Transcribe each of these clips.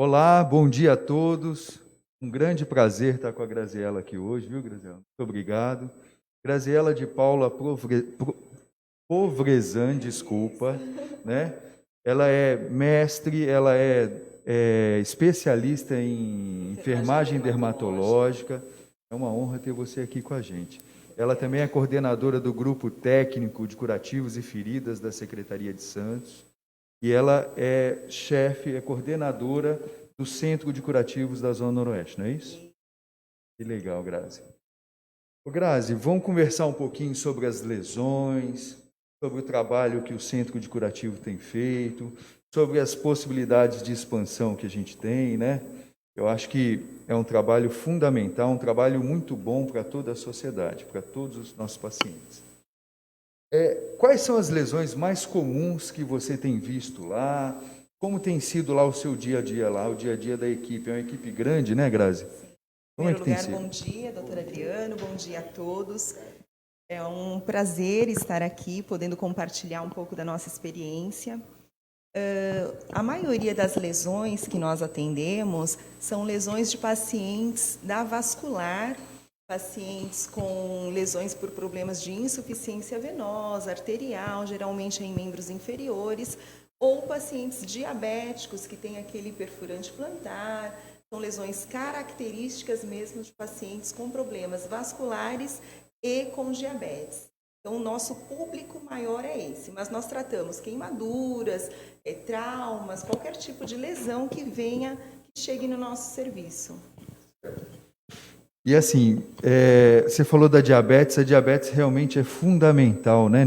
Olá, bom dia a todos. Um grande prazer estar com a Graziela aqui hoje, viu, Graziela? Muito obrigado. Graziela de Paula Povrezan, desculpa, né? Ela é mestre, ela é especialista em enfermagem dermatológica. É uma honra ter você aqui com a gente. Ela também é coordenadora do Grupo Técnico de Curativos e Feridas da Secretaria de Santos. E ela é chefe, é coordenadora do Centro de Curativos da Zona Noroeste, não é isso? Que legal, Grazi. Ô, Grazi, vamos conversar um pouquinho sobre as lesões, sobre o trabalho que o Centro de Curativo tem feito, sobre as possibilidades de expansão que a gente tem, né? Eu acho que é um trabalho fundamental, um trabalho muito bom para toda a sociedade, para todos os nossos pacientes. Quais são as lesões mais comuns que você tem visto lá? Como tem sido lá o seu dia a dia lá, o dia a dia da equipe? É uma equipe grande, né, Grazi? Como é que tem sido? Bom dia, doutora Adriano, bom dia a todos. É um prazer estar aqui, podendo compartilhar um pouco da nossa experiência. A maioria das lesões que nós atendemos são lesões de pacientes da vascular, pacientes com lesões por problemas de insuficiência venosa, arterial, geralmente em membros inferiores, ou pacientes diabéticos que têm aquele perfurante plantar. São lesões características mesmo de pacientes com problemas vasculares e com diabetes. Então, o nosso público maior é esse, mas nós tratamos queimaduras, traumas, qualquer tipo de lesão que venha, que chegue no nosso serviço. E assim, você falou da diabetes, a diabetes realmente é fundamental, né,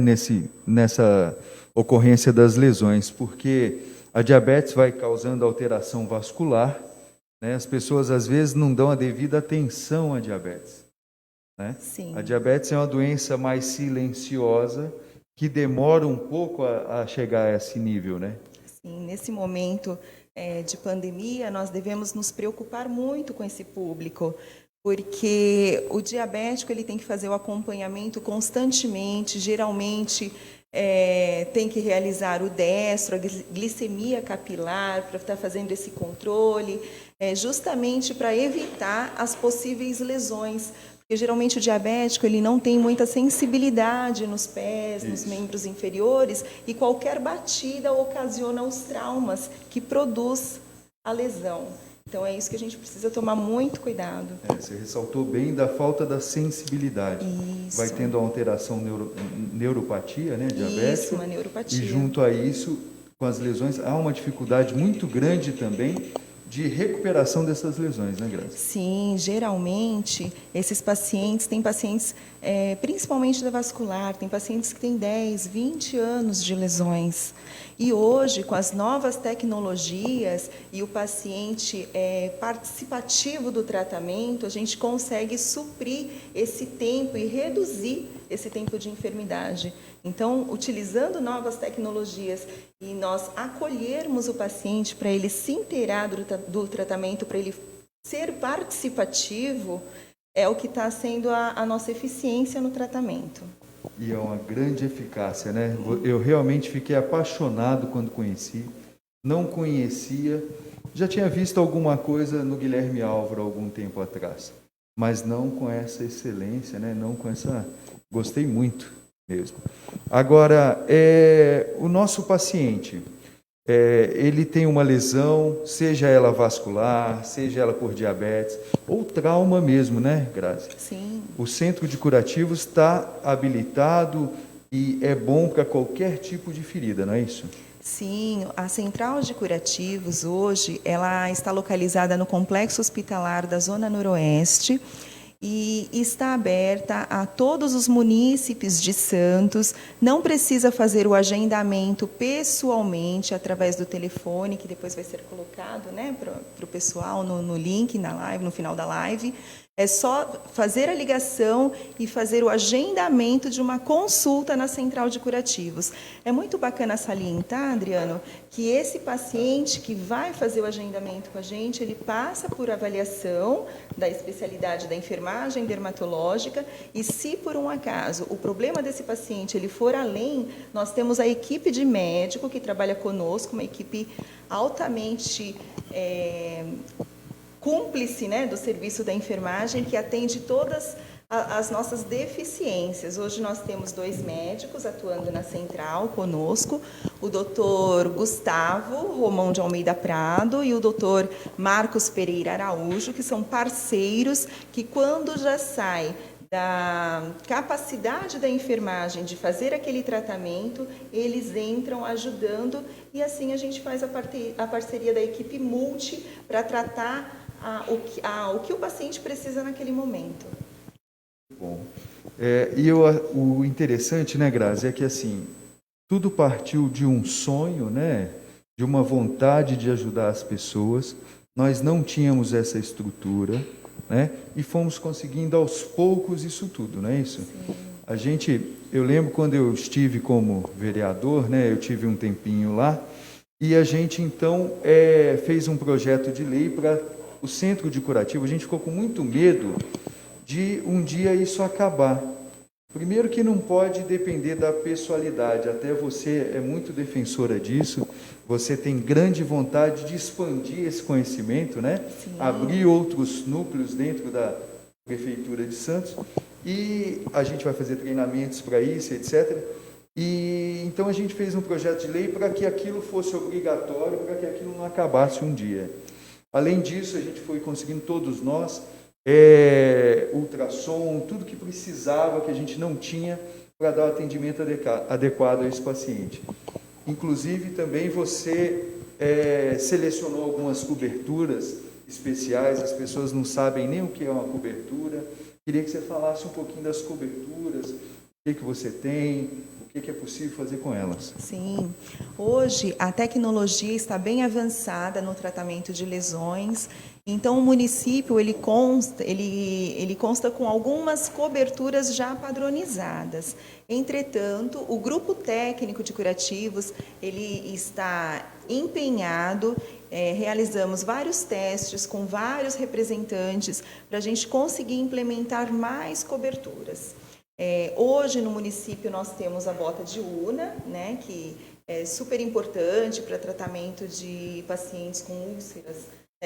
nessa ocorrência das lesões, porque a diabetes vai causando alteração vascular, né, as pessoas às vezes não dão a devida atenção à diabetes, né? Sim. A diabetes é uma doença mais silenciosa, que demora um pouco a chegar a esse nível, né? Sim, nesse momento de pandemia, nós devemos nos preocupar muito com esse público, porque o diabético ele tem que fazer o acompanhamento constantemente, geralmente tem que realizar o destro, a glicemia capilar, para estar fazendo esse controle, justamente para evitar as possíveis lesões, porque geralmente o diabético ele não tem muita sensibilidade nos pés, nos membros inferiores, e qualquer batida ocasiona os traumas que produz a lesão. Então, é isso que a gente precisa tomar muito cuidado. Você ressaltou bem da falta da sensibilidade. Isso. Vai tendo uma alteração neuropatia, né, diabética. Isso, uma neuropatia. E junto a isso, com as lesões, há uma dificuldade muito grande também de recuperação dessas lesões, né, Grazi? Sim, geralmente, esses pacientes, tem pacientes, principalmente da vascular, tem pacientes que têm 10, 20 anos de lesões. E hoje, com as novas tecnologias e o paciente participativo do tratamento, a gente consegue suprir esse tempo e reduzir esse tempo de enfermidade. Então, utilizando novas tecnologias e nós acolhermos o paciente para ele se inteirar do tratamento, para ele ser participativo, é o que está sendo a nossa eficiência no tratamento. E é uma grande eficácia, né? Eu realmente fiquei apaixonado quando conheci, não conhecia, já tinha visto alguma coisa no Guilherme Álvaro algum tempo atrás, mas não com essa excelência, né? Não com essa... Gostei muito mesmo. Agora, o nosso paciente, ele tem uma lesão, seja ela vascular, seja ela por diabetes, ou trauma mesmo, né, Grazi? Sim. O Centro de Curativos está habilitado e é bom para qualquer tipo de ferida, não é isso? Sim, a Central de Curativos hoje, ela está localizada no Complexo Hospitalar da Zona Noroeste, e está aberta a todos os munícipes de Santos. Não precisa fazer o agendamento pessoalmente através do telefone, que depois vai ser colocado, né, para o pessoal no link, na live, no final da live. É só fazer a ligação e fazer o agendamento de uma consulta na central de curativos. É muito bacana salientar, Adriano, que esse paciente que vai fazer o agendamento com a gente, ele passa por avaliação da especialidade da enfermagem dermatológica e, se por um acaso o problema desse paciente ele for além, nós temos a equipe de médico que trabalha conosco, uma equipe altamente cúmplice, né, do serviço da enfermagem, que atende todas as nossas deficiências. Hoje nós temos 2 médicos atuando na central conosco, o doutor Gustavo Romão de Almeida Prado e o doutor Marcos Pereira Araújo, que são parceiros que, quando já sai da capacidade da enfermagem de fazer aquele tratamento, eles entram ajudando, e assim a gente faz a parceria da equipe multi para tratar o que o paciente precisa naquele momento. Bom, o interessante, né, Grazi, é que assim, tudo partiu de um sonho, né, de uma vontade de ajudar as pessoas. Nós não tínhamos essa estrutura, né, e fomos conseguindo aos poucos isso tudo, não é isso? Sim. Eu lembro quando eu estive como vereador, né, eu tive um tempinho lá, e a gente então fez um projeto de lei para o centro de curativo. A gente ficou com muito medo de um dia isso acabar. Primeiro que não pode depender da pessoalidade, até você é muito defensora disso, você tem grande vontade de expandir esse conhecimento, né? Sim. Abrir outros núcleos dentro da Prefeitura de Santos, e a gente vai fazer treinamentos para isso, etc. E então a gente fez um projeto de lei para que aquilo fosse obrigatório, para que aquilo não acabasse um dia. Além disso, a gente foi conseguindo, todos nós, ultrassom, tudo que precisava, que a gente não tinha, para dar o atendimento adequado a esse paciente. Inclusive, também você selecionou algumas coberturas especiais, as pessoas não sabem nem o que é uma cobertura. Queria que você falasse um pouquinho das coberturas, o que você tem, o que é possível fazer com elas. Sim, hoje a tecnologia está bem avançada no tratamento de lesões, então o município ele consta com algumas coberturas já padronizadas. Entretanto, o grupo técnico de curativos ele está empenhado, realizamos vários testes com vários representantes para a gente conseguir implementar mais coberturas. Hoje no município nós temos a bota de UNA, né, que é super importante para tratamento de pacientes com úlceras,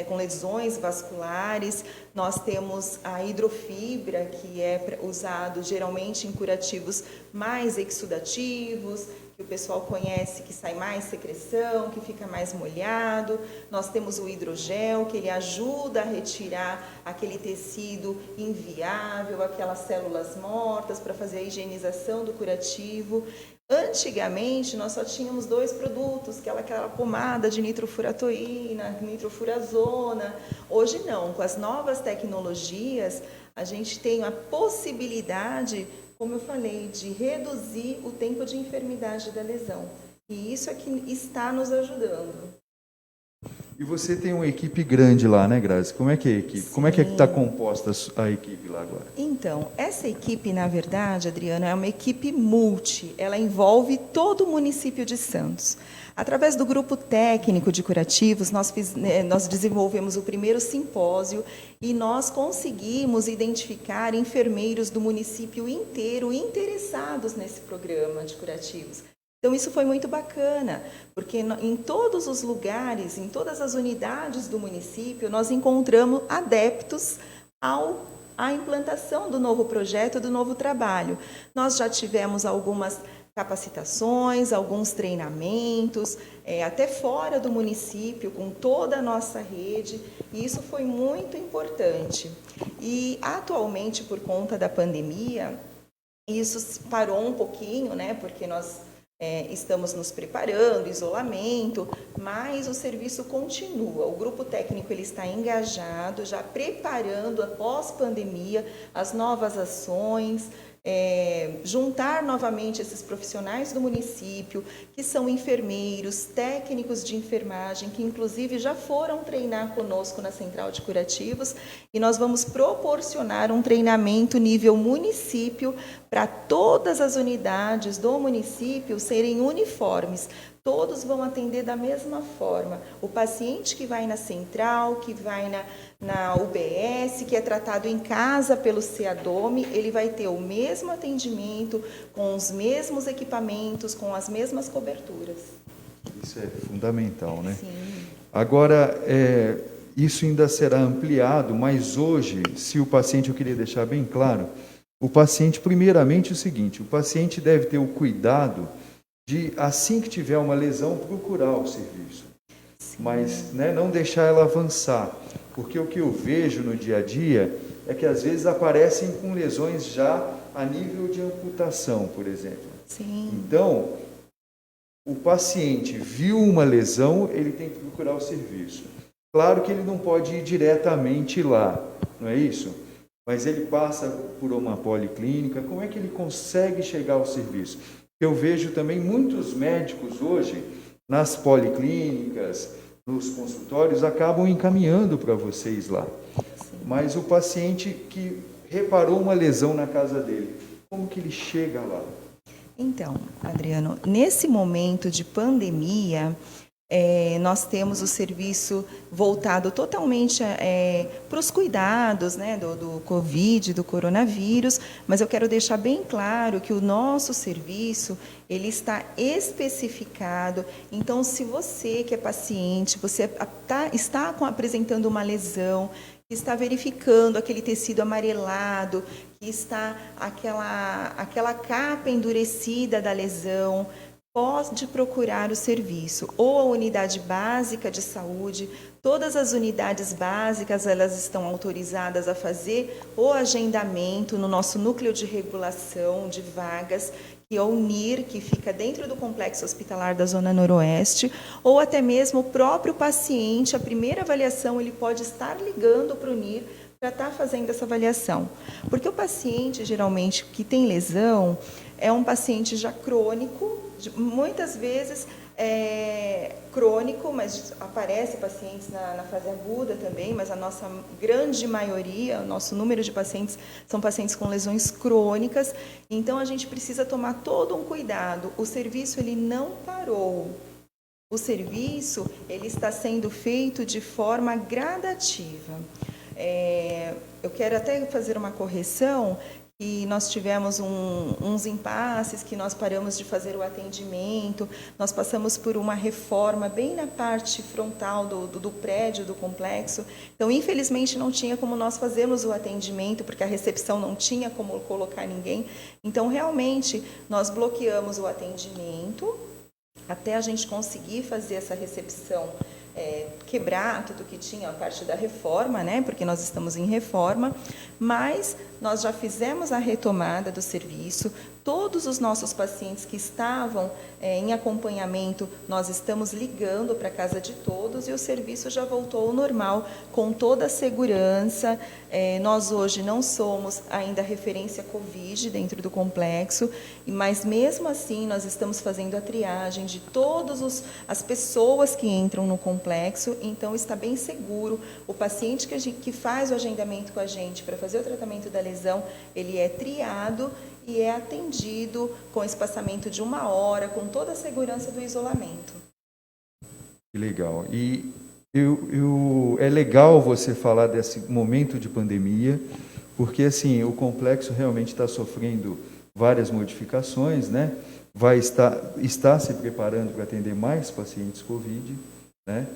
com lesões vasculares. Nós temos a hidrofibra, que é usado geralmente em curativos mais exudativos, que o pessoal conhece, que sai mais secreção, que fica mais molhado. Nós temos o hidrogel, que ele ajuda a retirar aquele tecido inviável, aquelas células mortas, para fazer a higienização do curativo. Antigamente, nós só tínhamos 2 produtos, que era aquela pomada de nitrofuratoína, nitrofurazona. Hoje não, com as novas tecnologias, a gente tem a possibilidade, como eu falei, de reduzir o tempo de enfermidade da lesão. E isso é que está nos ajudando. E você tem uma equipe grande lá, né, Grazi? Como é que é a equipe? Sim. Como é que está composta a equipe lá agora? Então, essa equipe, na verdade, Adriana, é uma equipe multi. Ela envolve todo o município de Santos. Através do grupo técnico de curativos, nós desenvolvemos o primeiro simpósio e nós conseguimos identificar enfermeiros do município inteiro interessados nesse programa de curativos. Então, isso foi muito bacana, porque em todos os lugares, em todas as unidades do município, nós encontramos adeptos à implantação do novo projeto, do novo trabalho. Nós já tivemos algumas capacitações, alguns treinamentos, até fora do município, com toda a nossa rede, e isso foi muito importante. E, atualmente, por conta da pandemia, isso parou um pouquinho, né, porque nós estamos nos preparando, isolamento, mas o serviço continua. O grupo técnico ele está engajado, já preparando, após pandemia, as novas ações, juntar novamente esses profissionais do município, que são enfermeiros, técnicos de enfermagem, que inclusive já foram treinar conosco na Central de Curativos, e nós vamos proporcionar um treinamento nível município para todas as unidades do município serem uniformes. Todos vão atender da mesma forma. O paciente que vai na central, que vai na UBS, que é tratado em casa pelo CEADOME, ele vai ter o mesmo atendimento, com os mesmos equipamentos, com as mesmas coberturas. Isso é fundamental, né? Sim. Agora, isso ainda será ampliado, mas hoje, se o paciente, eu queria deixar bem claro, o paciente, primeiramente, o seguinte, o paciente deve ter o cuidado de, assim que tiver uma lesão, procurar o serviço. Sim. Mas, né, não deixar ela avançar, porque o que eu vejo no dia a dia é que às vezes aparecem com lesões já a nível de amputação, por exemplo. Sim. Então, o paciente viu uma lesão, ele tem que procurar o serviço. Claro que ele não pode ir diretamente lá, não é isso? Mas ele passa por uma policlínica, como é que ele consegue chegar ao serviço? Eu vejo também muitos médicos hoje, nas policlínicas, nos consultórios, acabam encaminhando para vocês lá. Sim. Mas o paciente que reparou uma lesão na casa dele, como que ele chega lá? Então, Adriano, nesse momento de pandemia, nós temos o serviço voltado totalmente para os cuidados, né, do Covid, do coronavírus, mas eu quero deixar bem claro que o nosso serviço ele está especificado. Então, se você que é paciente, você está apresentando uma lesão, que está verificando aquele tecido amarelado, que está aquela capa endurecida da lesão, pode procurar o serviço, ou a unidade básica de saúde. Todas as unidades básicas, elas estão autorizadas a fazer o agendamento no nosso núcleo de regulação de vagas, que é o NIR, que fica dentro do complexo hospitalar da Zona Noroeste, ou até mesmo o próprio paciente, a primeira avaliação, ele pode estar ligando para o NIR para estar fazendo essa avaliação. Porque o paciente, geralmente, que tem lesão, é um paciente já crônico, muitas vezes crônico, mas aparece pacientes na fase aguda também, mas a nossa grande maioria, o nosso número de pacientes são pacientes com lesões crônicas, então a gente precisa tomar todo um cuidado. O serviço ele não parou. O serviço ele está sendo feito de forma gradativa. Eu quero até fazer uma correção, que nós tivemos uns impasses, que nós paramos de fazer o atendimento, nós passamos por uma reforma bem na parte frontal do prédio, do complexo. Então, infelizmente, não tinha como nós fazermos o atendimento, porque a recepção não tinha como colocar ninguém. Então, realmente, nós bloqueamos o atendimento até a gente conseguir fazer essa recepção, quebrar tudo que tinha a parte da reforma, né? Porque nós estamos em reforma, mas nós já fizemos a retomada do serviço. Todos os nossos pacientes que estavam em acompanhamento, nós estamos ligando para a casa de todos e o serviço já voltou ao normal, com toda a segurança. Nós hoje não somos ainda referência Covid dentro do complexo, mas mesmo assim nós estamos fazendo a triagem de todas as pessoas que entram no complexo, então está bem seguro. O paciente que faz o agendamento com a gente para fazer o tratamento da lesão, ele é triado e é atendido com espaçamento de 1 hora, com toda a segurança do isolamento. Que legal. E é legal você falar desse momento de pandemia, porque assim, o complexo realmente está sofrendo várias modificações, né? Está se preparando para atender mais pacientes Covid, né?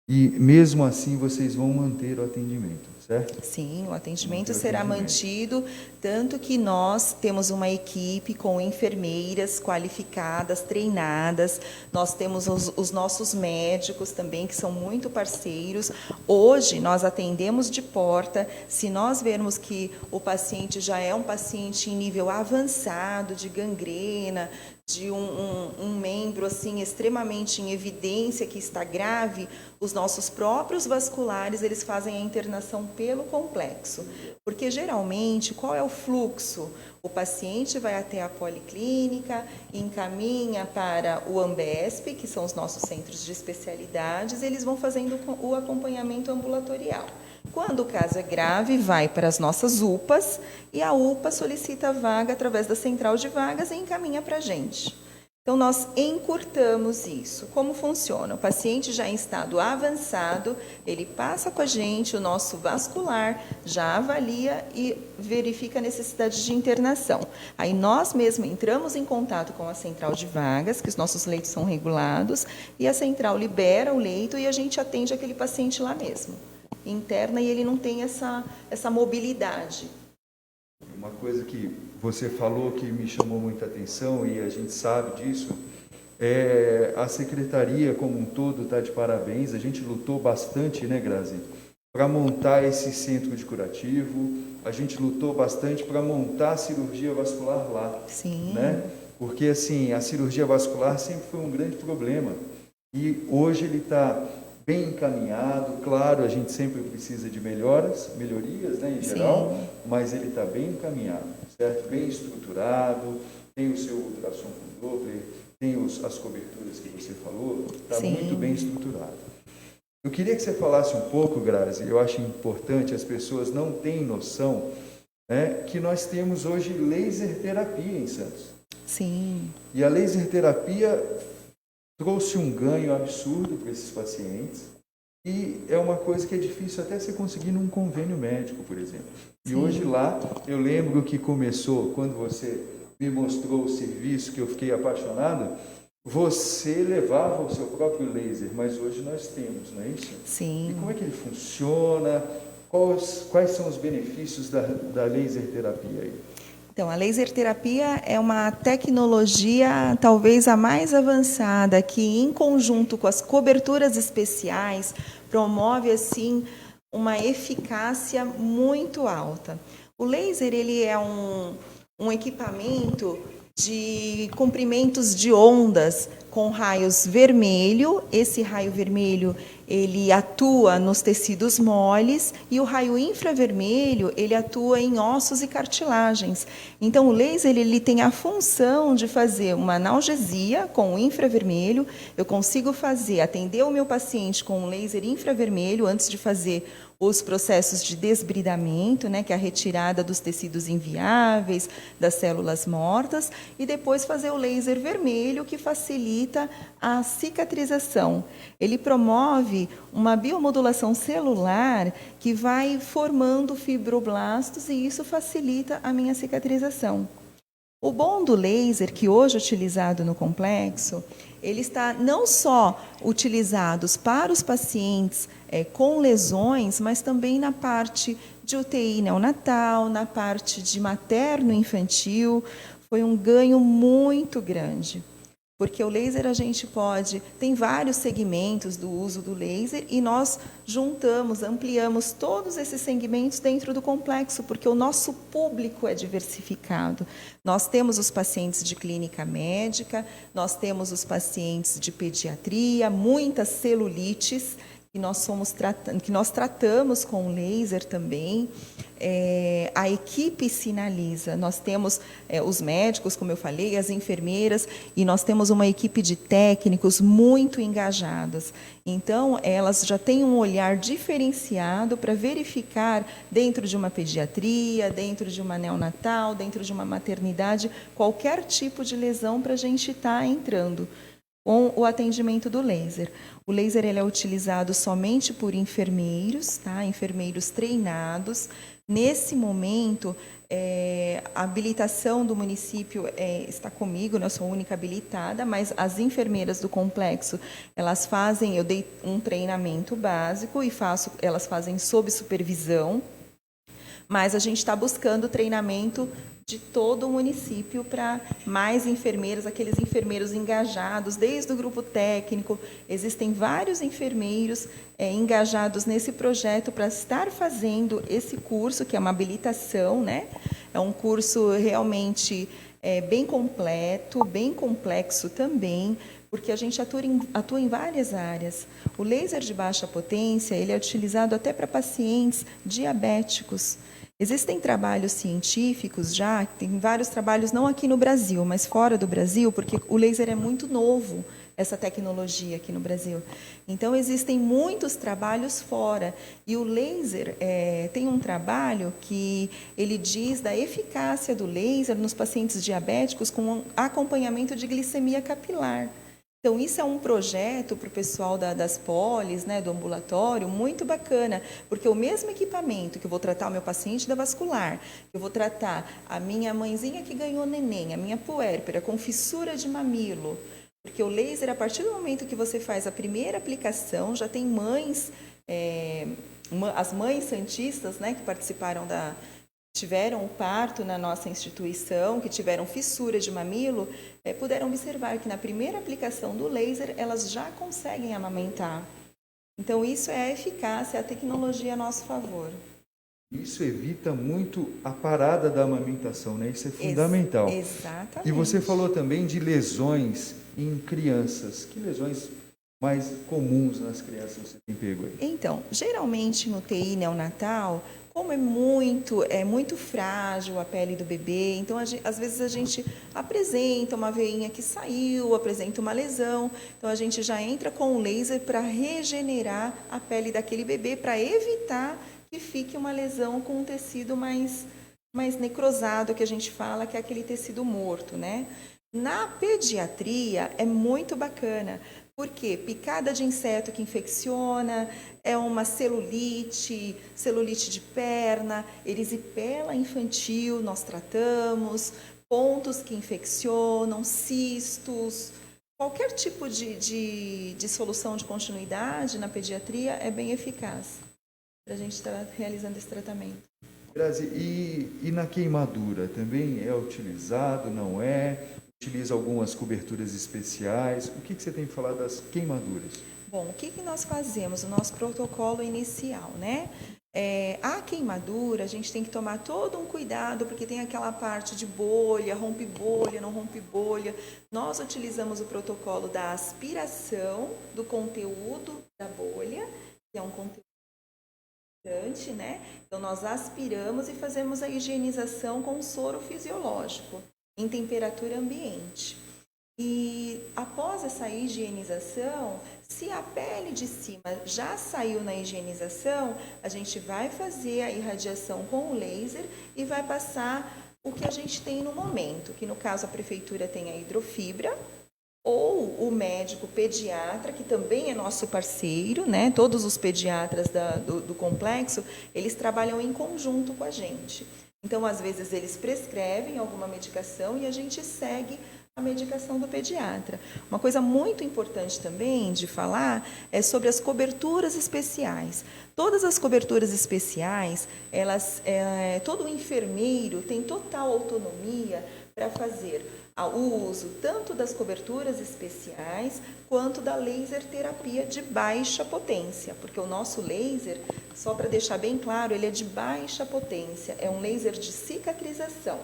E mesmo assim vocês vão manter o atendimento, certo? Sim, o atendimento será mantido, tanto que nós temos uma equipe com enfermeiras qualificadas, treinadas, nós temos os nossos médicos também, que são muito parceiros. Hoje, nós atendemos de porta, se nós vermos que o paciente já é um paciente em nível avançado, de gangrena, de um membro assim extremamente em evidência que está grave, os nossos próprios vasculares, eles fazem a internação pelo complexo. Porque, geralmente, qual é o fluxo? O paciente vai até a policlínica, encaminha para o Ambesp, que são os nossos centros de especialidades, e eles vão fazendo o acompanhamento ambulatorial. Quando o caso é grave, vai para as nossas UPAs, e a UPA solicita a vaga através da central de vagas e encaminha para a gente. Então, nós encurtamos isso. Como funciona? O paciente já em estado avançado, ele passa com a gente, o nosso vascular já avalia e verifica a necessidade de internação. Aí, nós mesmos entramos em contato com a central de vagas, que os nossos leitos são regulados, e a central libera o leito e a gente atende aquele paciente lá mesmo. Interna, e ele não tem essa mobilidade. Uma coisa que você falou que me chamou muita atenção, e a gente sabe disso, a secretaria como um todo está de parabéns. A gente lutou bastante, né, Grazi, para montar esse centro de curativo, a gente lutou bastante para montar a cirurgia vascular lá. Sim. Né? Porque, assim, a cirurgia vascular sempre foi um grande problema, e hoje ele está bem encaminhado. Claro, a gente sempre precisa de melhorias, né, em geral, sim, mas ele está bem encaminhado, certo? Bem estruturado, tem o seu ultrassom com Doppler, tem as coberturas que você falou, está muito bem estruturado. Eu queria que você falasse um pouco, Grazi, eu acho importante, as pessoas não têm noção, né, que nós temos hoje laser terapia em Santos. Sim. E a laser terapia trouxe um ganho absurdo para esses pacientes, e é uma coisa que é difícil até você conseguir num convênio médico, por exemplo. E hoje lá, eu lembro que começou, quando você me mostrou o serviço, que eu fiquei apaixonado, você levava o seu próprio laser, mas hoje nós temos, não é isso? Sim. E como é que ele funciona? Quais são os benefícios da laser terapia aí? Então, a laser terapia é uma tecnologia talvez a mais avançada, que em conjunto com as coberturas especiais promove assim uma eficácia muito alta. O laser, ele é um equipamento de comprimentos de ondas com raios vermelho. Esse raio vermelho, ele atua nos tecidos moles, e o raio infravermelho, ele atua em ossos e cartilagens. Então, o laser, ele tem a função de fazer uma analgesia com o infravermelho. Eu consigo atender o meu paciente com um laser infravermelho antes de fazer os processos de desbridamento, né, que é a retirada dos tecidos inviáveis, das células mortas, e depois fazer o laser vermelho, que facilita a cicatrização. Ele promove uma biomodulação celular que vai formando fibroblastos, e isso facilita a minha cicatrização. O bom do laser, que hoje é utilizado no complexo, ele está não só utilizado para os pacientes com lesões, mas também na parte de UTI neonatal, na parte de materno-infantil. Foi um ganho muito grande, porque o laser tem vários segmentos do uso do laser, e nós ampliamos todos esses segmentos dentro do complexo, porque o nosso público é diversificado. Nós temos os pacientes de clínica médica, nós temos os pacientes de pediatria, muitas celulites, que nós tratamos com laser também. A equipe sinaliza, nós temos os médicos, como eu falei, as enfermeiras, e nós temos uma equipe de técnicos muito engajadas. Então, elas já têm um olhar diferenciado para verificar, dentro de uma pediatria, dentro de uma neonatal, dentro de uma maternidade, qualquer tipo de lesão para a gente estar entrando com o atendimento do laser. O laser, ele é utilizado somente por enfermeiros, tá? Enfermeiros treinados. Nesse momento, a habilitação do município está comigo, né? Eu sou a única habilitada, mas as enfermeiras do complexo, eu dei um treinamento básico e elas fazem sob supervisão, mas a gente está buscando treinamento de todo o município para mais enfermeiras, aqueles enfermeiros engajados, desde o grupo técnico. Existem vários enfermeiros engajados nesse projeto para estar fazendo esse curso, que é uma habilitação, né? É um curso realmente bem completo, bem complexo também, porque a gente atua em várias áreas. O laser de baixa potência, ele é utilizado até para pacientes diabéticos. Existem trabalhos científicos já, tem vários trabalhos, não aqui no Brasil, mas fora do Brasil, porque o laser é muito novo, essa tecnologia aqui no Brasil. Então, existem muitos trabalhos fora. E o laser, tem um trabalho que ele diz da eficácia do laser nos pacientes diabéticos com acompanhamento de glicemia capilar. Então, isso é um projeto para o pessoal das polis, né, do ambulatório, muito bacana, porque o mesmo equipamento que eu vou tratar o meu paciente da vascular, que eu vou tratar a minha mãezinha que ganhou neném, a minha puérpera com fissura de mamilo, porque o laser, a partir do momento que você faz a primeira aplicação, já tem mães, as mães santistas, né, que participaram tiveram o parto na nossa instituição, que tiveram fissura de mamilo, puderam observar que na primeira aplicação do laser, elas já conseguem amamentar. Então, isso é a eficácia, a tecnologia a nosso favor. Isso evita muito a parada da amamentação, né? Isso é fundamental. Exatamente. E você falou também de lesões em crianças. Que lesões mais comuns nas crianças você tem pego aí? Então, geralmente no UTI neonatal, como é muito frágil a pele do bebê, então às vezes a gente apresenta uma veinha que saiu, apresenta uma lesão, então a gente já entra com o laser para regenerar a pele daquele bebê, para evitar que fique uma lesão com um tecido mais necrosado, que a gente fala, que é aquele tecido morto, né? Na pediatria é muito bacana, porque picada de inseto que infecciona, é uma celulite de perna, erisipela infantil, nós tratamos, pontos que infeccionam, cistos, qualquer tipo de solução de continuidade na pediatria é bem eficaz para a gente estar realizando esse tratamento. Grazi, e na queimadura também é utilizado, não é? Utiliza algumas coberturas especiais. O que você tem que falar das queimaduras? Bom, o que nós fazemos? O nosso protocolo inicial, né? A queimadura, a gente tem que tomar todo um cuidado, porque tem aquela parte de bolha, rompe bolha, não rompe bolha. Nós utilizamos o protocolo da aspiração do conteúdo da bolha, que é um conteúdo importante, né? Então, nós aspiramos e fazemos a higienização com soro fisiológico, em temperatura ambiente. E após essa higienização, se a pele de cima já saiu na higienização, a gente vai fazer a irradiação com o laser e vai passar o que a gente tem no momento, que no caso a prefeitura tem a hidrofibra, ou o médico pediatra, que também é nosso parceiro, né? Todos os pediatras do complexo, eles trabalham em conjunto com a gente. Então, às vezes, eles prescrevem alguma medicação e a gente segue a medicação do pediatra. Uma coisa muito importante também de falar é sobre as coberturas especiais. Todas as coberturas especiais, todo enfermeiro tem total autonomia para fazer o uso tanto das coberturas especiais quanto da laser terapia de baixa potência, porque o nosso laser, só para deixar bem claro, ele é de baixa potência, é um laser de cicatrização.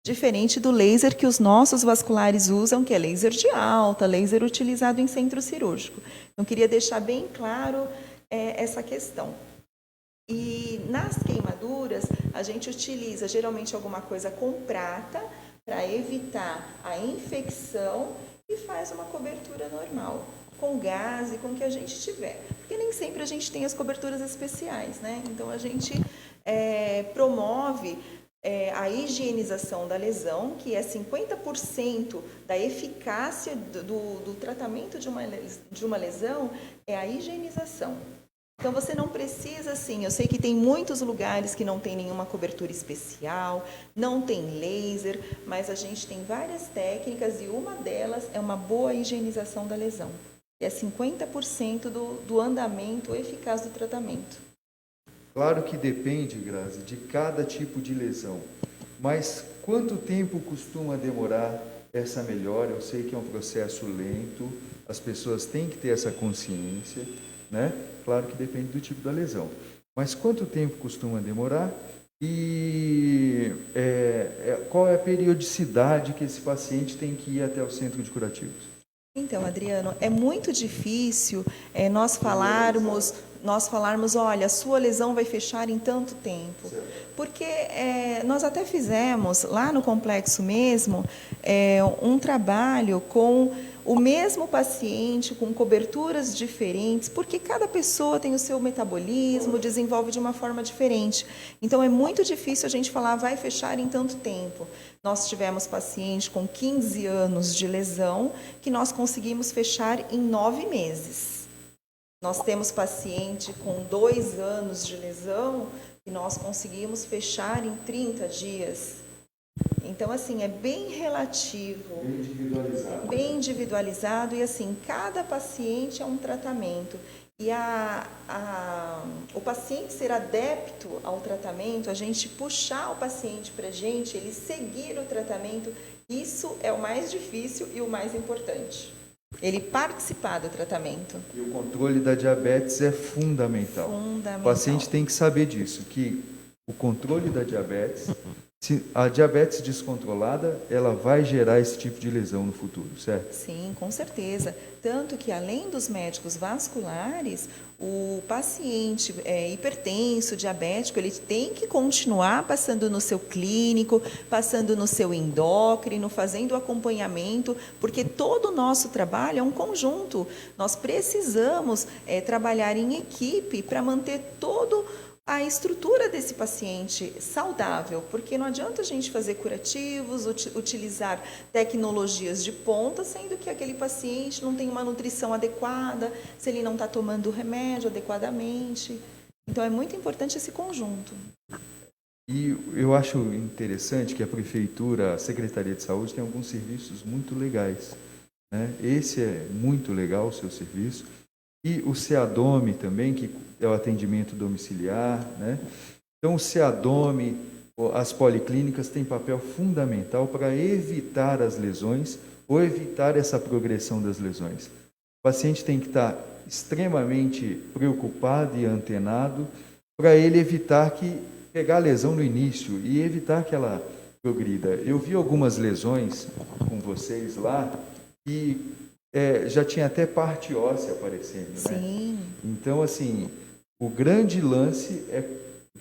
Diferente do laser que os nossos vasculares usam, que é laser de alta, laser utilizado em centro cirúrgico. Então, queria deixar bem claro essa questão. E nas queimaduras, a gente utiliza geralmente alguma coisa com prata para evitar a infecção e faz uma cobertura normal, com gás e com o que a gente tiver. Porque nem sempre a gente tem as coberturas especiais, né? Então, a gente promove a higienização da lesão, que é 50% da eficácia do tratamento de uma lesão, é a higienização. Então, você não precisa, assim, eu sei que tem muitos lugares que não tem nenhuma cobertura especial, não tem laser, mas a gente tem várias técnicas e uma delas é uma boa higienização da lesão. É 50% do andamento eficaz do tratamento. Claro que depende, Grazi, de cada tipo de lesão, mas quanto tempo costuma demorar essa melhora? Eu sei que é um processo lento, as pessoas têm que ter essa consciência, né? Claro que depende do tipo da lesão, mas quanto tempo costuma demorar E qual é a periodicidade que esse paciente tem que ir até o centro de curativos? Então, Adriano, é muito difícil nós falarmos, olha, a sua lesão vai fechar em tanto tempo. Porque nós até fizemos, lá no complexo mesmo, um trabalho com o mesmo paciente, com coberturas diferentes, porque cada pessoa tem o seu metabolismo, desenvolve de uma forma diferente. Então, é muito difícil a gente falar, vai fechar em tanto tempo. Nós tivemos paciente com 15 anos de lesão, que nós conseguimos fechar em 9 meses. Nós temos paciente com 2 anos de lesão, que nós conseguimos fechar em 30 dias. Então, assim, é bem relativo. Bem individualizado. Bem individualizado e, assim, cada paciente é um tratamento. E o paciente ser adepto ao tratamento, a gente puxar o paciente para a gente, ele seguir o tratamento, isso é o mais difícil e o mais importante. Ele participar do tratamento. E o controle da diabetes é fundamental. O paciente tem que saber disso, que o controle da diabetes, se a diabetes descontrolada, ela vai gerar esse tipo de lesão no futuro, certo? Sim, com certeza. Tanto que, além dos médicos vasculares, o paciente hipertenso, diabético, ele tem que continuar passando no seu clínico, passando no seu endócrino, fazendo o acompanhamento, porque todo o nosso trabalho é um conjunto. Nós precisamos trabalhar em equipe para manter todo a estrutura desse paciente saudável, porque não adianta a gente fazer curativos, utilizar tecnologias de ponta, sendo que aquele paciente não tem uma nutrição adequada, se ele não está tomando o remédio adequadamente. Então, é muito importante esse conjunto. E eu acho interessante que a Prefeitura, a Secretaria de Saúde, tem alguns serviços muito legais, né? Esse é muito legal, o seu serviço. E o CEADOME também, que é o atendimento domiciliar, né? Então, o CEADOME, as policlínicas têm papel fundamental para evitar as lesões ou evitar essa progressão das lesões. O paciente tem que estar extremamente preocupado e antenado para ele evitar pegar a lesão no início e evitar que ela progrida. Eu vi algumas lesões com vocês lá e já tinha até parte óssea aparecendo, né? Sim. Então, assim, o grande lance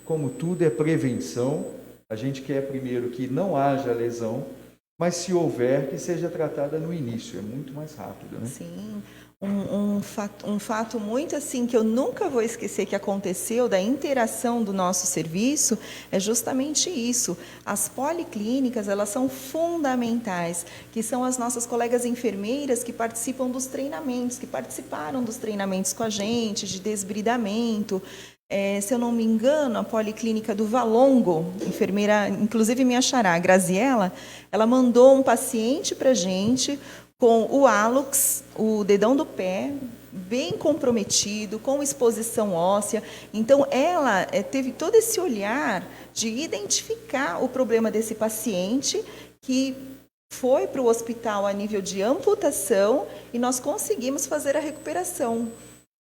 como tudo, é prevenção. A gente quer primeiro que não haja lesão, mas se houver, que seja tratada no início. É muito mais rápido, né? Sim. Um fato muito assim que eu nunca vou esquecer que aconteceu da interação do nosso serviço é justamente isso. As policlínicas, elas são fundamentais, que são as nossas colegas enfermeiras que participam dos treinamentos, que participaram dos treinamentos com a gente, de desbridamento. Se eu não me engano, a policlínica do Valongo, enfermeira, inclusive minha xará, a Graziella, ela mandou um paciente para a gente com o hálux, o dedão do pé, bem comprometido, com exposição óssea. Então, ela teve todo esse olhar de identificar o problema desse paciente, que foi para o hospital a nível de amputação, e nós conseguimos fazer a recuperação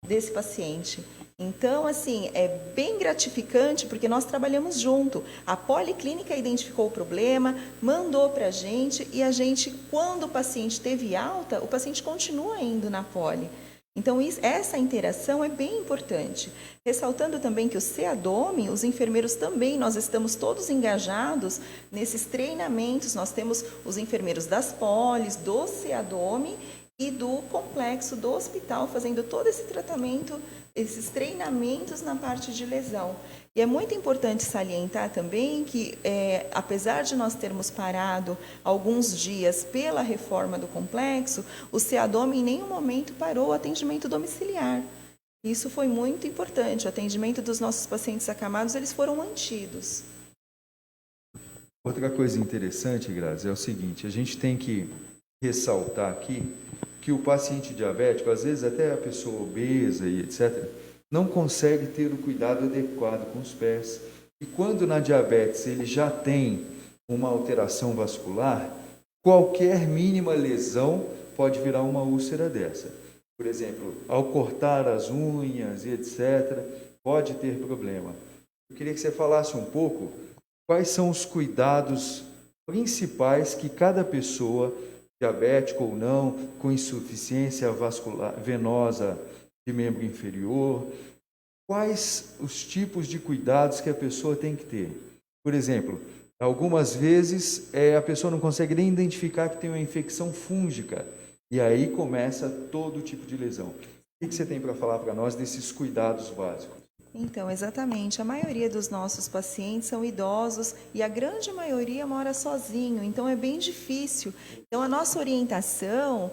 desse paciente. Então, assim, é bem gratificante porque nós trabalhamos junto. A policlínica identificou o problema, mandou para a gente e a gente, quando o paciente teve alta, o paciente continua indo na poli. Então, essa interação é bem importante. Ressaltando também que o CEADOME, os enfermeiros também, nós estamos todos engajados nesses treinamentos. Nós temos os enfermeiros das polis, do CEADOME e do complexo do hospital, fazendo todo esse tratamento, esses treinamentos na parte de lesão. E é muito importante salientar também que, apesar de nós termos parado alguns dias pela reforma do complexo, o CEADOME em nenhum momento parou o atendimento domiciliar. Isso foi muito importante. O atendimento dos nossos pacientes acamados, eles foram mantidos. Outra coisa interessante, Grazi, é o seguinte: a gente tem que ressaltar aqui que o paciente diabético, às vezes até a pessoa obesa e etc., não consegue ter o cuidado adequado com os pés. E quando na diabetes ele já tem uma alteração vascular, qualquer mínima lesão pode virar uma úlcera dessa. Por exemplo, ao cortar as unhas e etc., pode ter problema. eu queria que você falasse um pouco quais são os cuidados principais que cada pessoa, diabético ou não, com insuficiência vascular venosa de membro inferior, quais os tipos de cuidados que a pessoa tem que ter. Por exemplo, algumas vezes a pessoa não consegue nem identificar que tem uma infecção fúngica e aí começa todo tipo de lesão. O que você tem para falar para nós desses cuidados básicos? Então, exatamente. A maioria dos nossos pacientes são idosos e a grande maioria mora sozinho, então é bem difícil. Então, a nossa orientação,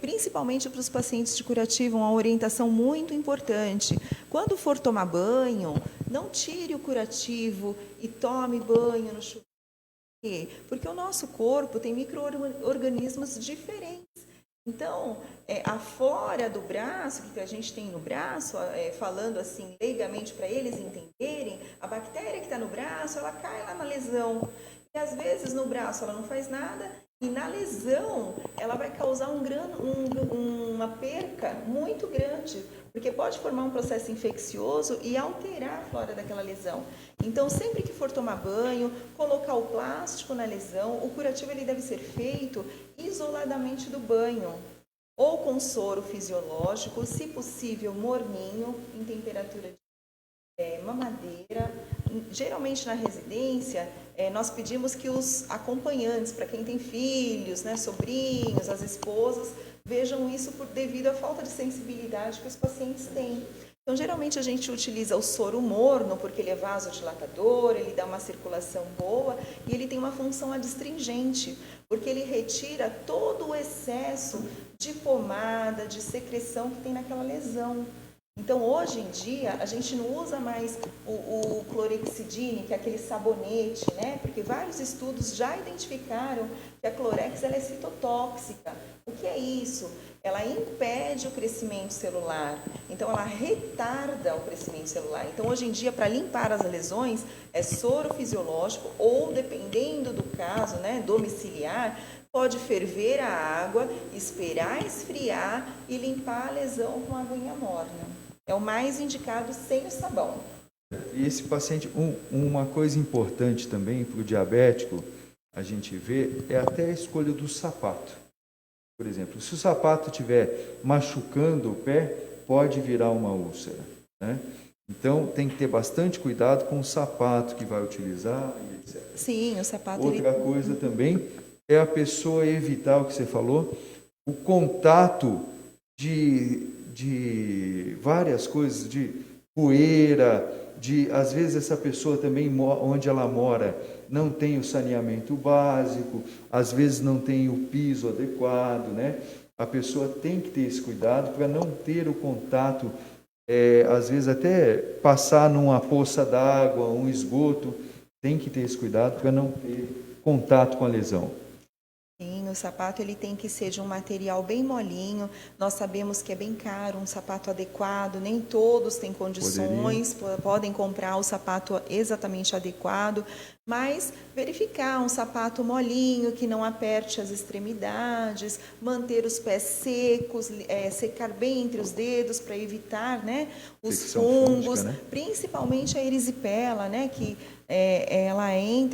principalmente para os pacientes de curativo, uma orientação muito importante. Quando for tomar banho, não tire o curativo e tome banho no chuveiro. Por quê? Porque o nosso corpo tem micro-organismos diferentes. Então, afora do braço, que a gente tem no braço, falando assim leigamente para eles entenderem, a bactéria que está no braço, ela cai lá na lesão. E às vezes no braço ela não faz nada, e na lesão ela vai causar uma perca muito grande, porque pode formar um processo infeccioso e alterar a flora daquela lesão. Então, sempre que for tomar banho, colocar o plástico na lesão, o curativo ele deve ser feito isoladamente do banho, ou com soro fisiológico, se possível morninho, em temperatura de mamadeira. Geralmente na residência, nós pedimos que os acompanhantes, para quem tem filhos, né, sobrinhos, as esposas, vejam isso devido à falta de sensibilidade que os pacientes têm. Então, geralmente a gente utiliza o soro morno, porque ele é vasodilatador, ele dá uma circulação boa e ele tem uma função adstringente, porque ele retira todo o excesso de pomada, de secreção que tem naquela lesão. Então, hoje em dia, a gente não usa mais o clorexidine, que é aquele sabonete, né? Porque vários estudos já identificaram que a clorex ela é citotóxica. O que é isso? Ela impede o crescimento celular, então ela retarda o crescimento celular. Então, hoje em dia, para limpar as lesões, é soro fisiológico ou, dependendo do caso, né, domiciliar, pode ferver a água, esperar esfriar e limpar a lesão com aguinha morna. É o mais indicado sem o sabão. E esse paciente, uma coisa importante também para o diabético, a gente vê, é até a escolha do sapato. Por exemplo, se o sapato estiver machucando o pé, pode virar uma úlcera, né? Então, tem que ter bastante cuidado com o sapato que vai utilizar, etc. Sim, o sapato... Outra coisa também é a pessoa evitar o que você falou, o contato de várias coisas, de poeira, às vezes essa pessoa também, onde ela mora, não tem o saneamento básico, às vezes não tem o piso adequado, né? A pessoa tem que ter esse cuidado para não ter o contato, às vezes até passar numa poça d'água, um esgoto, tem que ter esse cuidado para não ter contato com a lesão. Sim, o sapato ele tem que ser de um material bem molinho. Nós sabemos que é bem caro um sapato adequado, nem todos têm condições, podem comprar o sapato exatamente adequado, mas verificar um sapato molinho, que não aperte as extremidades, manter os pés secos, secar bem entre os dedos para evitar, né, os fungos, fúngica, né? Principalmente a erisipela, né, que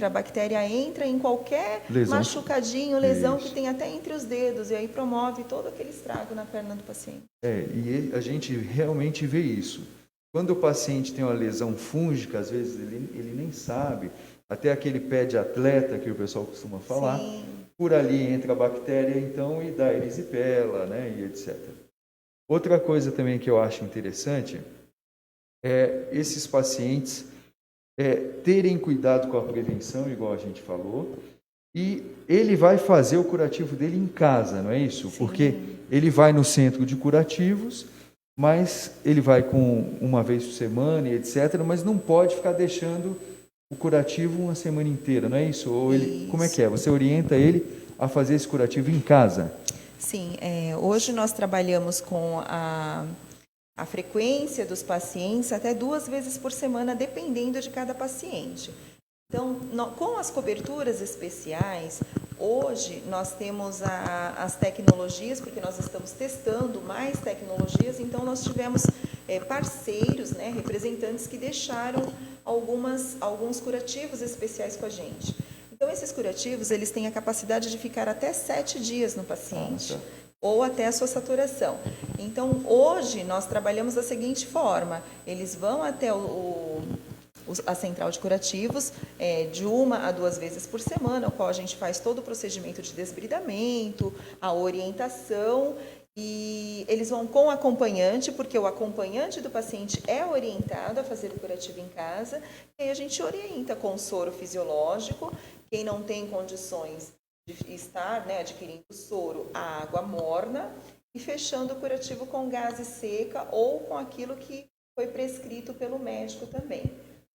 a bactéria entra em qualquer machucadinho, lesão que tem até entre os dedos, e aí promove todo aquele estrago na perna do paciente. E a gente realmente vê isso. Quando o paciente tem uma lesão fúngica, às vezes ele nem sabe, até aquele pé de atleta que o pessoal costuma falar, sim, por ali entra a bactéria, então, e dá erisipela, né, e etc. Outra coisa também que eu acho interessante é esses pacientes terem cuidado com a prevenção, igual a gente falou, e ele vai fazer o curativo dele em casa, não é isso? Sim. Porque ele vai no centro de curativos, mas ele vai uma vez por semana e etc., mas não pode ficar deixando o curativo uma semana inteira, não é isso? Ou ele, como é que é? Você orienta ele a fazer esse curativo em casa? Sim, hoje nós trabalhamos com a frequência dos pacientes até 2 vezes por semana, dependendo de cada paciente. Então, com as coberturas especiais, hoje nós temos as tecnologias, porque nós estamos testando mais tecnologias, então nós tivemos parceiros, né, representantes que deixaram alguns curativos especiais com a gente. Então, esses curativos, eles têm a capacidade de ficar até 7 dias no paciente, ou até a sua saturação. Então, hoje, nós trabalhamos da seguinte forma: eles vão até a central de curativos de 1 a 2 vezes por semana, o qual a gente faz todo o procedimento de desbridamento, a orientação, e eles vão com acompanhante, porque o acompanhante do paciente é orientado a fazer o curativo em casa, e aí a gente orienta com soro fisiológico. Quem não tem condições de estar adquirindo soro, a água morna, e fechando o curativo com gase seca ou com aquilo que foi prescrito pelo médico também.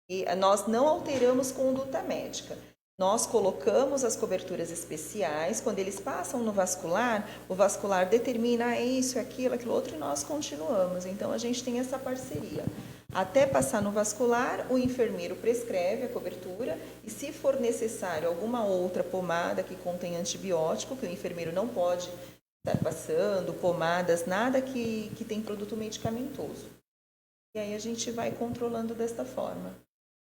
E nós não alteramos conduta médica. Nós colocamos as coberturas especiais, quando eles passam no vascular, o vascular determina isso, aquilo, aquilo outro, e nós continuamos. Então, a gente tem essa parceria. Até passar no vascular, o enfermeiro prescreve a cobertura, e se for necessário alguma outra pomada que contém antibiótico, que o enfermeiro não pode estar passando, pomadas, nada que tem produto medicamentoso. E aí a gente vai controlando desta forma.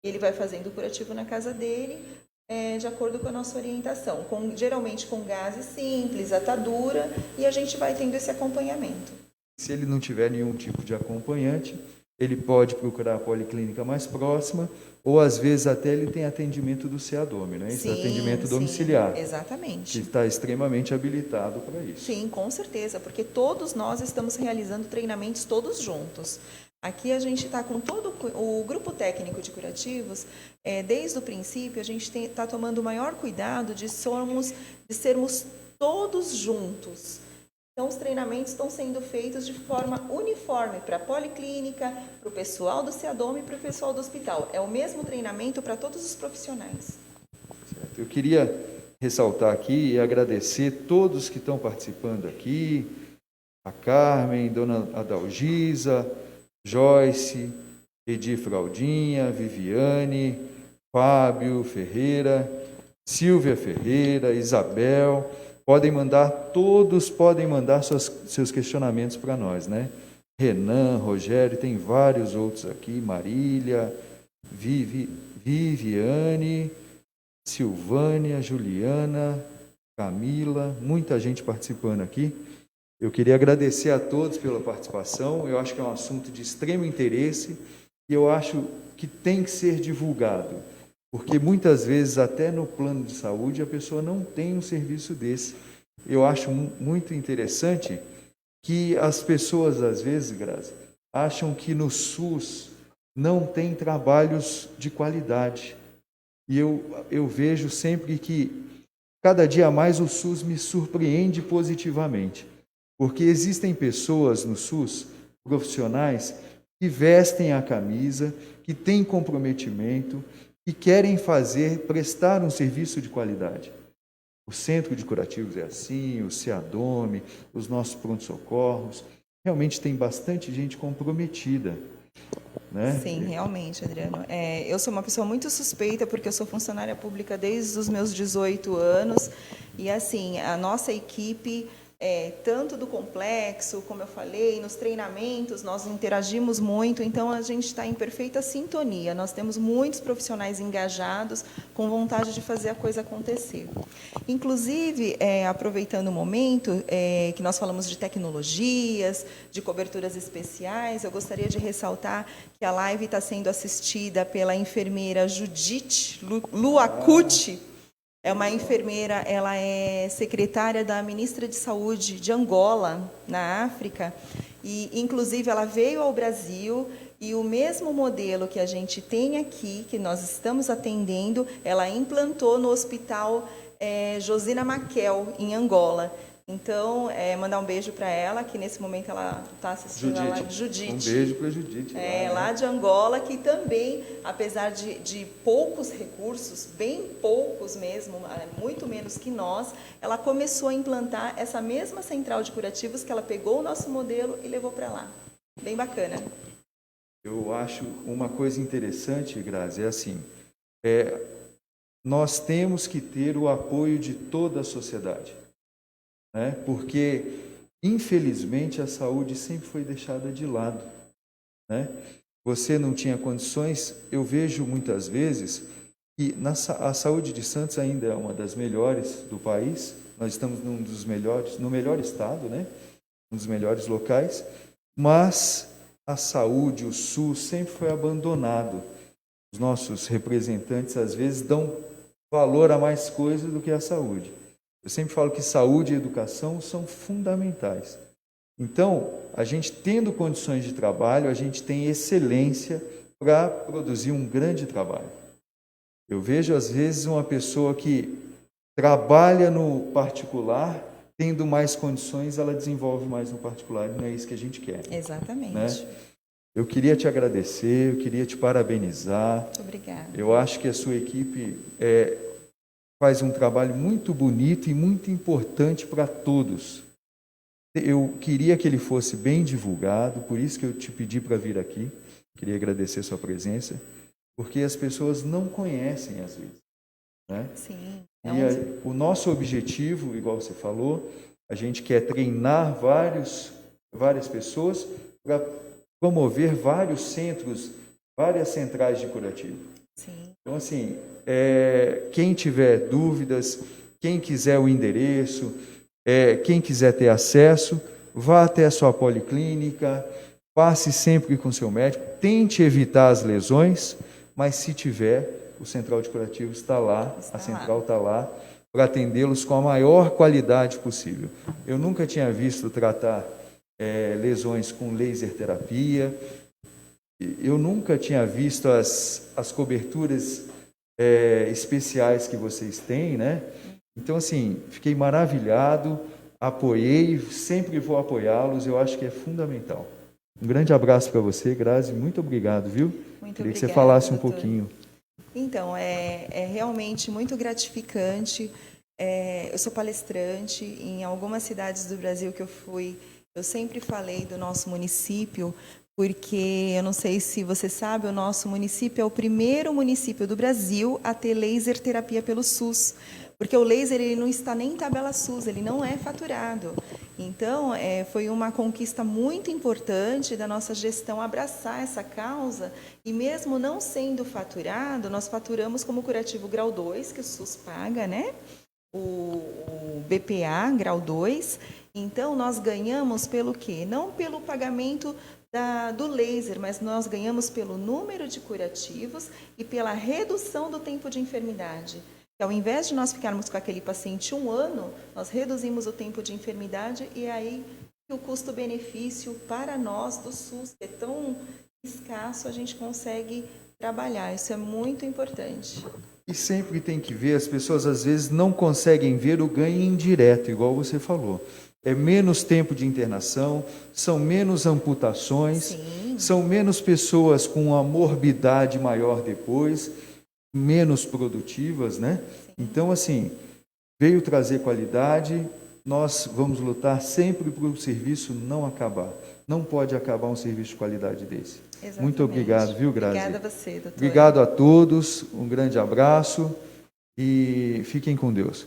Ele vai fazendo o curativo na casa dele, de acordo com a nossa orientação, geralmente com gases simples, atadura, e a gente vai tendo esse acompanhamento. Se ele não tiver nenhum tipo de acompanhante, ele pode procurar a policlínica mais próxima, ou às vezes até ele tem atendimento do CEADOME, né? Esse atendimento domiciliar. Exatamente. Que está extremamente habilitado para isso. Sim, com certeza, porque todos nós estamos realizando treinamentos todos juntos. Aqui a gente está com todo o grupo técnico de curativos, desde o princípio a gente está tomando o maior cuidado de sermos todos juntos. Então, os treinamentos estão sendo feitos de forma uniforme para a policlínica, para o pessoal do CEADOME e para o pessoal do hospital. É o mesmo treinamento para todos os profissionais. Certo. Eu queria ressaltar aqui e agradecer todos que estão participando aqui, a Carmen, Dona Adalgisa, Joyce, Edi Fraldinha, Viviane, Fábio Ferreira, Silvia Ferreira, Isabel. Todos podem mandar seus questionamentos para nós, né? Renan, Rogério, tem vários outros aqui, Marília, Viviane, Silvânia, Juliana, Camila, muita gente participando aqui. Eu queria agradecer a todos pela participação. Eu acho que é um assunto de extremo interesse e eu acho que tem que ser divulgado, porque muitas vezes até no plano de saúde a pessoa não tem um serviço desse. Eu acho muito interessante que as pessoas às vezes, Grazi, acham que no SUS não tem trabalhos de qualidade. E eu vejo sempre que cada dia mais o SUS me surpreende positivamente. Porque existem pessoas no SUS, profissionais, que vestem a camisa, que têm comprometimento, que querem prestar um serviço de qualidade. O Centro de Curativos é assim, o CEADOME, os nossos pronto-socorros. Realmente tem bastante gente comprometida. Né? Sim, realmente, Adriano. Eu sou uma pessoa muito suspeita, porque eu sou funcionária pública desde os meus 18 anos. E, assim, a nossa equipe... tanto do complexo, como eu falei, nos treinamentos, nós interagimos muito, então a gente está em perfeita sintonia. Nós temos muitos profissionais engajados, com vontade de fazer a coisa acontecer. Inclusive, aproveitando o momento que nós falamos de tecnologias, de coberturas especiais, eu gostaria de ressaltar que a live está sendo assistida pela enfermeira Judite Luacuti. É uma enfermeira, ela é secretária da ministra de Saúde de Angola, na África, e, inclusive, ela veio ao Brasil e o mesmo modelo que a gente tem aqui, que nós estamos atendendo, ela implantou no hospital Josina Maquel, em Angola. Então, mandar um beijo para ela, que nesse momento ela está assistindo a live. Judite. Um beijo para a Judite. Lá de Angola, que também, apesar de poucos recursos, bem poucos mesmo, muito menos que nós, ela começou a implantar essa mesma central de curativos, que ela pegou o nosso modelo e levou para lá. Bem bacana. Eu acho uma coisa interessante, Grazi, é assim, nós temos que ter o apoio de toda a sociedade. Né? Porque, infelizmente, a saúde sempre foi deixada de lado. Né? você não tinha condições, eu vejo muitas vezes que a saúde de Santos ainda é uma das melhores do país. Nós estamos num dos melhores, no melhor estado, né? Um dos melhores locais, mas a saúde, o SUS sempre foi abandonado. Os nossos representantes às vezes dão valor a mais coisas do que a saúde. Eu sempre falo que saúde e educação são fundamentais. Então, a gente tendo condições de trabalho, a gente tem excelência para produzir um grande trabalho. Eu vejo, às vezes, uma pessoa que trabalha no particular, tendo mais condições, ela desenvolve mais no particular, e não é isso que a gente quer. Exatamente. Né? Eu queria te agradecer, eu queria te parabenizar. Muito obrigada. Eu acho que a sua equipe faz um trabalho muito bonito e muito importante para todos. Eu queria que ele fosse bem divulgado, por isso que eu te pedi para vir aqui. Queria agradecer a sua presença, porque as pessoas não conhecem às vezes. Né? Sim. E o nosso objetivo, igual você falou, a gente quer treinar várias pessoas para promover vários centros, várias centrais de curativo. Sim. Então, assim, quem tiver dúvidas, quem quiser o endereço, quem quiser ter acesso, vá até a sua policlínica, passe sempre com seu médico, tente evitar as lesões, mas se tiver, o Central de Curativos está lá, a central está lá, para atendê-los com a maior qualidade possível. Eu nunca tinha visto tratar lesões com laser terapia, eu nunca tinha visto as coberturas especiais que vocês têm, né? Então, assim, fiquei maravilhado, apoiei, sempre vou apoiá-los, eu acho que é fundamental. Um grande abraço para você, Grazi, muito obrigado, viu? Muito Queria obrigada, que você falasse um doutor. pouquinho. Então, é realmente muito gratificante. Eu sou palestrante em algumas cidades do Brasil que eu fui. Eu sempre falei do nosso município, porque eu não sei se você sabe, o nosso município é o primeiro município do Brasil a ter laser terapia pelo SUS. Porque o laser ele não está nem em tabela SUS, ele não é faturado. Então, foi uma conquista muito importante da nossa gestão abraçar essa causa, e mesmo não sendo faturado, nós faturamos como curativo grau 2, que o SUS paga, né? O BPA grau 2. Então, nós ganhamos pelo quê? Não pelo pagamento do laser, mas nós ganhamos pelo número de curativos e pela redução do tempo de enfermidade. Ao invés de nós ficarmos com aquele paciente 1 ano, nós reduzimos o tempo de enfermidade, e aí o custo-benefício para nós do SUS, que é tão escasso, a gente consegue trabalhar. Isso é muito importante. E sempre tem que ver, as pessoas às vezes não conseguem ver o ganho indireto, igual você falou. É menos tempo de internação, são menos amputações, Sim. São menos pessoas com uma morbidade maior depois, menos produtivas, né? Então, assim, veio trazer qualidade, nós vamos lutar sempre para o serviço não acabar. Não pode acabar um serviço de qualidade desse. Exatamente. Muito obrigado, viu, Grazi? Obrigada a você, doutor. Obrigado a todos, um grande abraço e fiquem com Deus.